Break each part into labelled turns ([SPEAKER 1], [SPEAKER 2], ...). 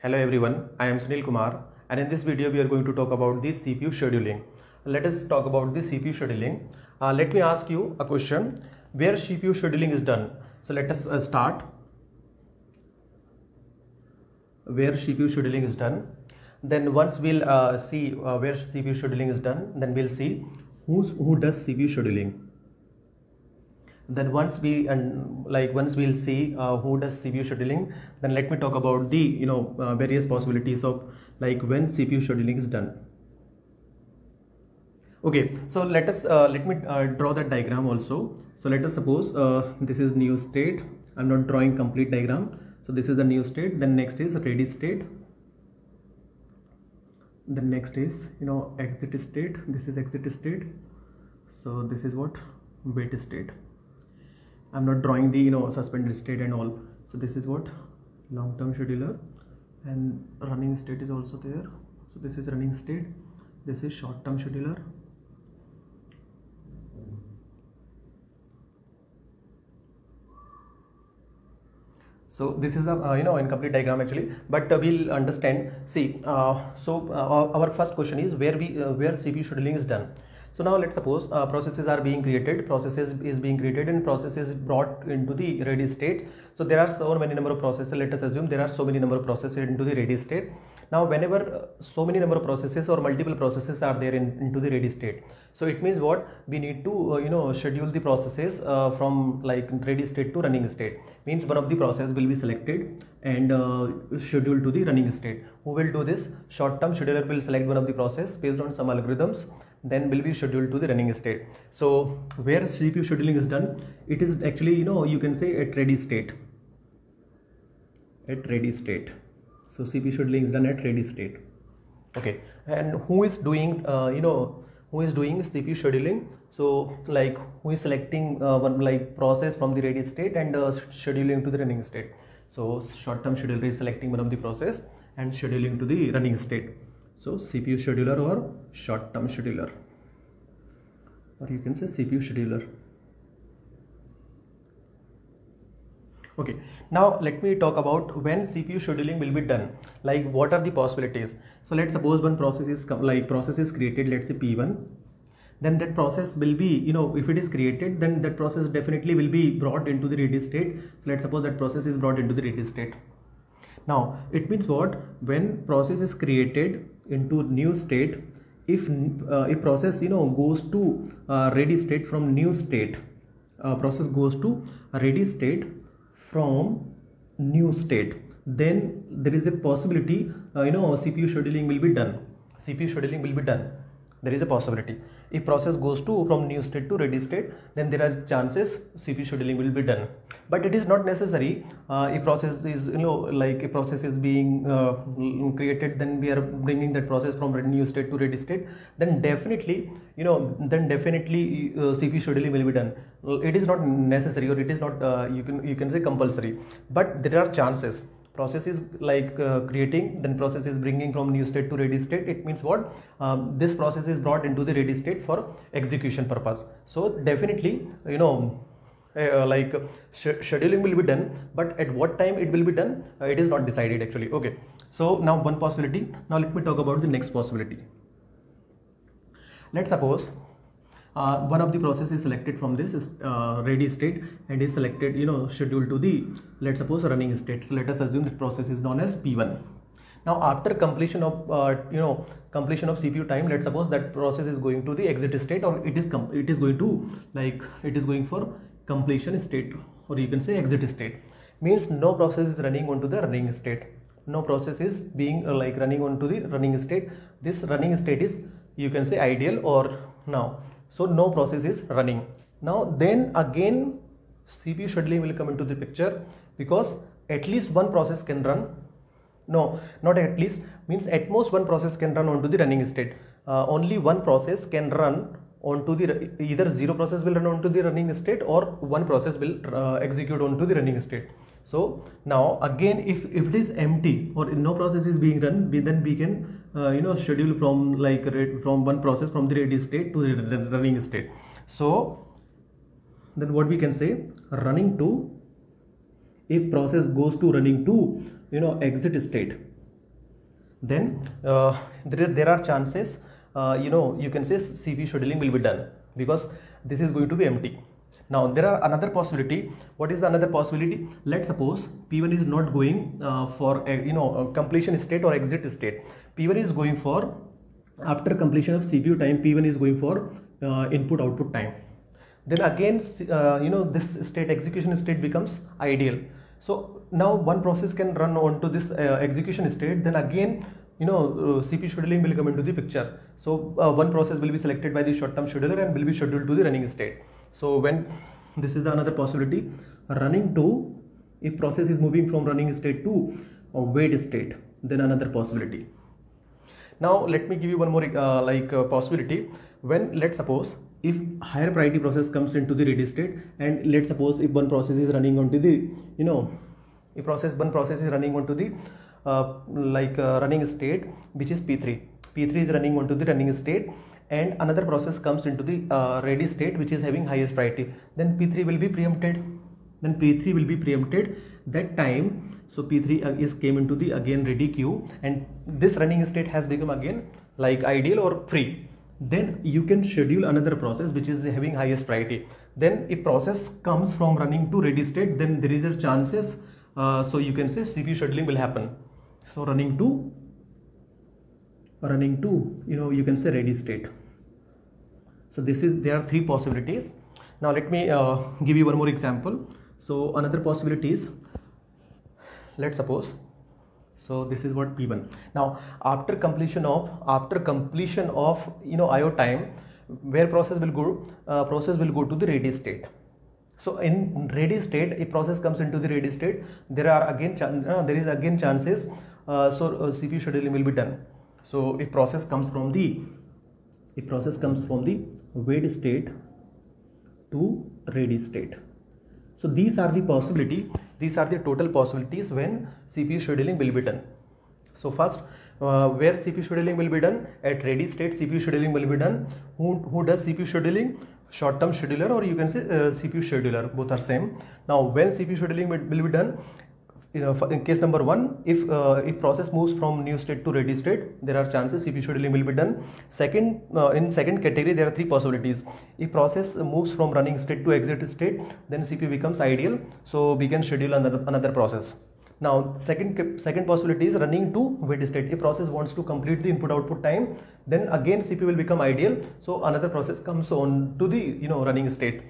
[SPEAKER 1] Hello everyone, I am Sunil Kumar, and in this video we are going to talk about the CPU scheduling. Let us talk about the CPU scheduling. Let me ask you a question where CPU scheduling is done. So let us start where CPU scheduling is done. Then once we'll see where CPU scheduling is done, then we'll see who does CPU scheduling. Then once we'll see who does CPU scheduling, then let me talk about the various possibilities of when CPU scheduling is done. Okay, so let me draw that diagram also. So let us suppose this is new state. I'm not drawing complete diagram. So this is the new state. Then next is ready state. Then next is exit state. This is exit state. So this is what wait state. I'm not drawing the suspended state and all. So this is what long-term scheduler, and running state is also there. So this is running state. This is short-term scheduler. So this is the incomplete diagram actually, but we'll understand. See, our first question is where CPU scheduling is done. So now let's suppose processes are being created, and process is brought into the ready state. So there are so many number of processes. Let us assume there are so many number of processes into the ready state. Now whenever so many number of processes or multiple processes are there into the ready state, so it means what we need to schedule the processes from ready state to running state. Means one of the process will be selected and scheduled to the running state. Who will do this? Short-term scheduler will select one of the process based on some algorithms, then will be scheduled to the running state. So where CPU scheduling is done, it is actually you can say at ready state. At ready state. So CPU scheduling is done at ready state. Okay, and who is doing who is doing CPU scheduling? So who is selecting one process from the ready state and scheduling to the running state? So short-term scheduler is selecting one of the process and scheduling to the running state. So CPU scheduler or short-term scheduler, or you can say CPU scheduler. Okay, now let me talk about when CPU scheduling will be done. What are the possibilities? So let's suppose one process is created, let's say P1. Then that process will be, if it is created, then that process definitely will be brought into the ready state. So let's suppose that process is brought into the ready state. Now it means what? When process is created into new state, if process goes to ready state from new state, process goes to ready state from new state, then there is a possibility CPU scheduling will be done. CPU scheduling will be done. There is a possibility. If process goes from new state to ready state, then there are chances CPU scheduling will be done. But it is not necessary. If process is a process is being created, then we are bringing that process from new state to ready state. Then definitely CPU scheduling will be done. It is not necessary, or it is not you can say compulsory. But there are chances. Process is creating, then process is bringing from new state to ready state. It means what? This process is brought into the ready state for execution purpose. So definitely scheduling will be done, but at what time it will be done, it is not decided actually. Okay, so now one possibility. Now let me talk about the next possibility. Let's suppose one of the process is selected from this ready state and is selected scheduled to the, let's suppose, running state. So let us assume the process is known as P1. Now after completion of completion of CPU time, let's suppose that process is going to the exit state, or it is going to it is going for completion state, or you can say exit state. Means no process is running onto the running state. No process is being running onto the running state. This running state is, you can say, ideal or now. So no process is running. Now then again CPU scheduling will come into the picture, because at least one process can run. No, not at least, means at most one process can run onto the running state. Only one process can run onto the, either zero process will run onto the running state, or one process will execute onto the running state. So now again, if it is empty or no process is being run, then we can schedule from one process from the ready state to the running state. So then what we can say, running to, if process goes to running to exit state, then there are chances you can say CPU scheduling will be done, because this is going to be empty. Now there are another possibility. What is the another possibility? Let's suppose P1 is not going for a completion state or exit state. P1 is going for, after completion of CPU time, P1 is going for input output time. Then again this state, execution state, becomes ideal. So now one process can run onto this execution state, then again CPU scheduling will come into the picture. So one process will be selected by the short term scheduler and will be scheduled to the running state. So when this is the another possibility, running to, if process is moving from running state to wait state, then another possibility. Now let me give you one more possibility. When, let's suppose, if higher priority process comes into the ready state, and let's suppose if one process is running onto the one process is running onto the running state, which is P3 is running onto the running state, and another process comes into the ready state which is having highest priority, then P3 will be preempted. That time, so P3 is came into the again ready queue, and this running state has become again like ideal or free. Then you can schedule another process which is having highest priority. Then if process comes from running to ready state, then there is a chances so you can say CPU scheduling will happen. So running to you can say ready state. So there are three possibilities. Now let me give you one more example. So another possibility is, let's suppose, so this is what P1. Now after completion of IO time, where process will go to the ready state. So in ready state, if process comes into the ready state, there is again chances CPU scheduling will be done. So if process comes from the wait state to ready state. So these are the total possibilities when CPU scheduling will be done. So first, where CPU scheduling will be done? At ready state, CPU scheduling will be done. Who does CPU scheduling? Short term scheduler, or you can say CPU scheduler, both are same. Now when CPU scheduling will be done, in case number one, if process moves from new state to ready state, there are chances CPU scheduling will be done. Second, in second category, there are three possibilities. If process moves from running state to exit state, then CPU becomes ideal, so we can schedule another process. Now second possibility is running to wait state. If process wants to complete the input output time, then again CPU will become ideal, so another process comes on to the running state.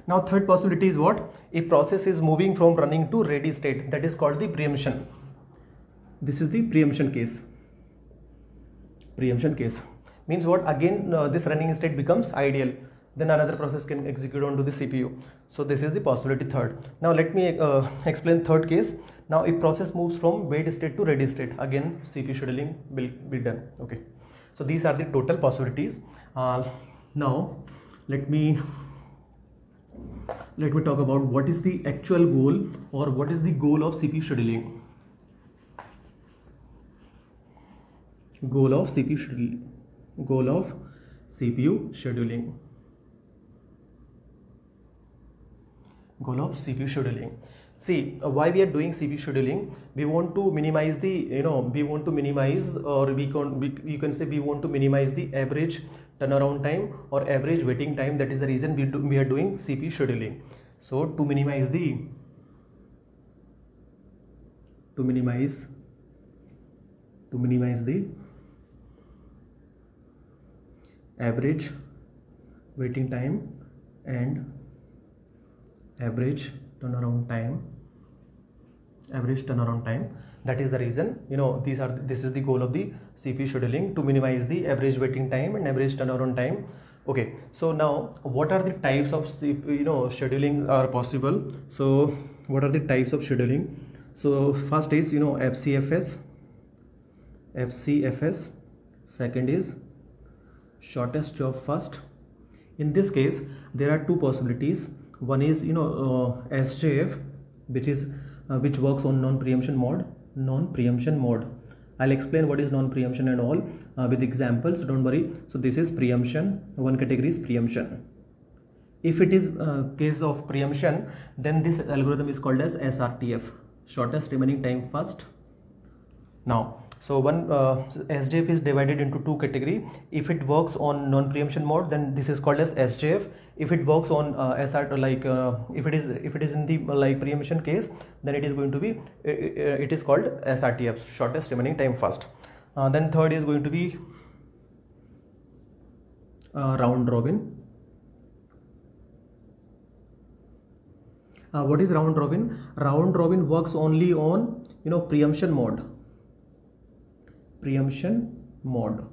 [SPEAKER 1] Now third possibility is what? If process is moving from running to ready state, that is called the preemption. This is the preemption case. Preemption case means what? Again this running state becomes ideal, then another process can execute onto the CPU. So this is the possibility third. Now let me explain third case. Now if process moves from wait state to ready state, again CPU scheduling will be done. Okay, so these are the total possibilities. Now let me talk about what is the actual goal, or what is the goal of CPU scheduling. Goal of CPU scheduling. See, why we are doing CPU scheduling? We want to minimize the you can say we want to minimize the average turnaround time or average waiting time. That is the reason we are doing CPU scheduling. So to minimize the average waiting time and average turnaround time. That is the reason this is the goal of the CPU scheduling, to minimize the average waiting time and average turnaround time. Okay, so now what are the types of scheduling are possible? So what are the types of scheduling? So first is FCFS. Second is shortest job first. In this case there are two possibilities. One is SJF, which works on non-preemption mode. I'll explain what is non-preemption and all with examples, don't worry. So this is preemption. One category is preemption. If it is case of preemption, then this algorithm is called as SRTF, shortest remaining time first. Now So one SJF is divided into two category. If it works on non-preemption mode, then this is called as SJF. If it works on SR, like if it is in the like preemption case, then it is going to be it is called SRTF, shortest remaining time first. Then third is going to be round robin. What is round robin? Round robin works only on preemption mode. Preemption mode.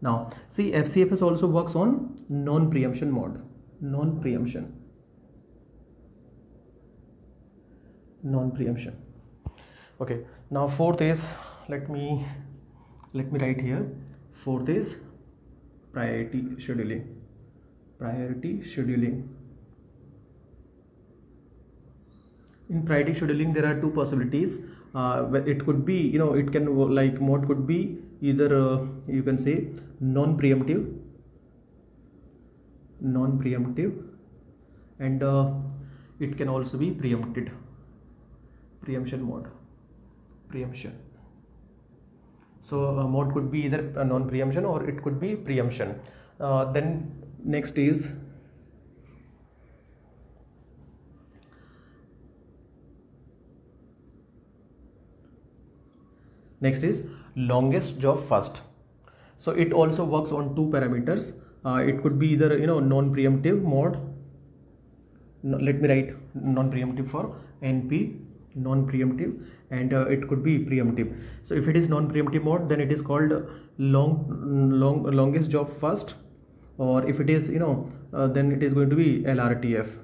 [SPEAKER 1] Now see, FCFS also works on non-preemption mode. Non-preemption. Okay. Now fourth is, let me write here. Fourth is priority scheduling. In priority scheduling, there are two possibilities. It could be, it can like mode could be either you can say non-preemptive, and it can also be preempted. Preemption mode. So mode could be either non-preemption or it could be preemption. Then next is longest job first. So it also works on two parameters. It could be either non-preemptive mode. Let me write non-preemptive for NP, non-preemptive, and it could be preemptive. So if it is non-preemptive mode, then it is called longest job first, or if it is then it is going to be LRTF.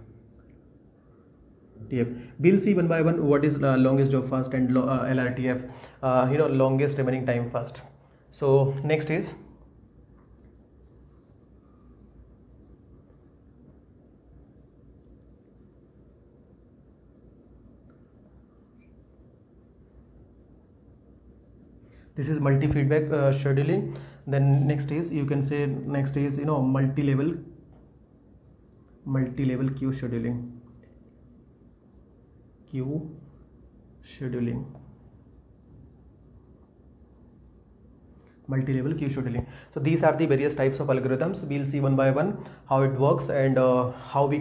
[SPEAKER 1] We'll see one by one what is longest job first and LRTF, longest remaining time first. So next is this is multi-feedback scheduling. Then next is, you can say, multi-level queue scheduling. Multi-level queue scheduling. So these are the various types of algorithms. We'll see one by one how it works and how we can